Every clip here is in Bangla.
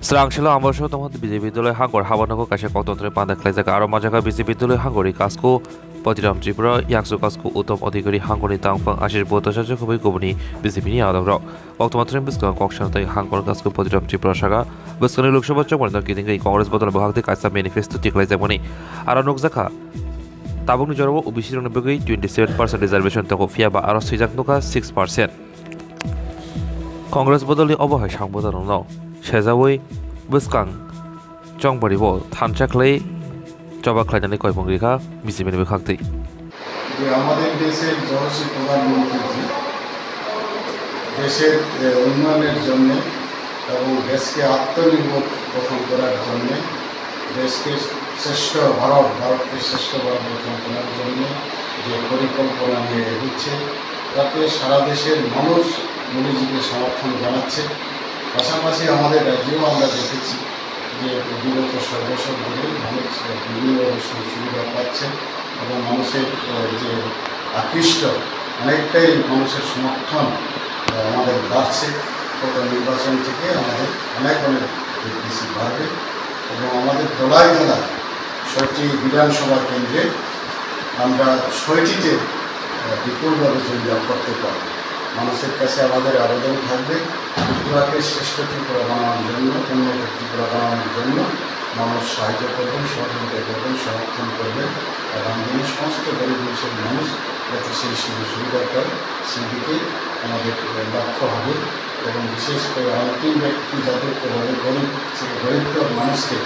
스랑실라 아머쇼 동안 비제비들의 한걸 하바나고 가시 꺾던들의 반대클레자가 아로마자가 비제비들의 한걸이 가스코 버디람 지브라 약수 가스코 우톰 어디그리 한걸이 땅팡 아실 보도샤저 그의 고분이 비제비니 아다그라 বর্তমান বিস্কুট কক্সনতাই হাঙ্গর গাছকো পদিরাম ত্রিপুরাসাগা বস্কনে লোকসভা চমরদার কিদিঙ্গা কংগ্রেস বদল বহাগতে কাইসা ম্যানিফেস্টো টিকলাই যাবনি আর নকজাখা তাবুকনি জরব ওবিসি রনবগৈ 27% রিজার্ভেশন তকো ফিয়াবা আর সুইজাক নকা 6% কংগ্রেস বদলনি অবহায় সাংবদান নাও সেজাওই বস্কাং চংবরিব থানচাকলাই চবাখলাইনাनै কয়মংরিখা বিজেপিनि বখাগতै যে আমাদের দেশের যশস্বী প্রধানমন্ত্রী দেশের উন্নয়নের জন্য এবং দেশকে আত্মনির্ভর গঠন করার জন্য দেশকে শ্রেষ্ঠ ভারতকে শ্রেষ্ঠ ভারত গঠন করার জন্য যে পরিকল্পনা নিয়ে এগোচ্ছে তাতে সারা দেশের মানুষ মোদিজিকে সমর্থন জানাচ্ছে। পাশাপাশি আমাদের রাজ্যেও আমরা দেখেছি যে বিগত ৬ বছর ধরে মানুষ বিভিন্নভাবে সুবিধা পাচ্ছে এবং মানুষের যে আকৃষ্ট অনেকটাই মানুষের সমর্থন আমাদের বাড়ছে। গত নির্বাচন থেকে আমাদের অনেক বেশি বাড়বে এবং আমাদের ধলাই জেলা ৬টি বিধানসভা কেন্দ্রে আমরা ৬টিতে বিপুলভাবে জয়লাভ করতে পারব। মানুষের কাছে আমাদের আবেদন থাকবে ত্রিপুরাকে শ্রেষ্ঠ ত্রিপুরা বানানোর জন্য, উন্নত ত্রিপুরা বানানোর জন্য মানুষ সাহায্য করবেন, সহযোগিতা করবেন, সমর্থন করবেন এবং যিনি সমস্ত গরিব মানুষের মানুষ যাতে সেই সুযোগ সুবিধা পায় সেদিকে আমাদের লক্ষ্য হবে এবং বিশেষ করে অন্তিম ব্যক্তি যাদেরকে গরিব সেই গরিবতর মানুষকে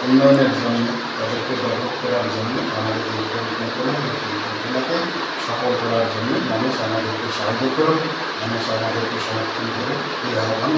উন্নয়নের জন্য তাদেরকে ডেভেলপ করার জন্য আমাদের এই পরিকল্পনাকে সফল করার জন্য মানুষ আমাদেরকে সাহায্য করুন, মানুষ আমাদেরকে সমর্থন করুন এই আহ্বান।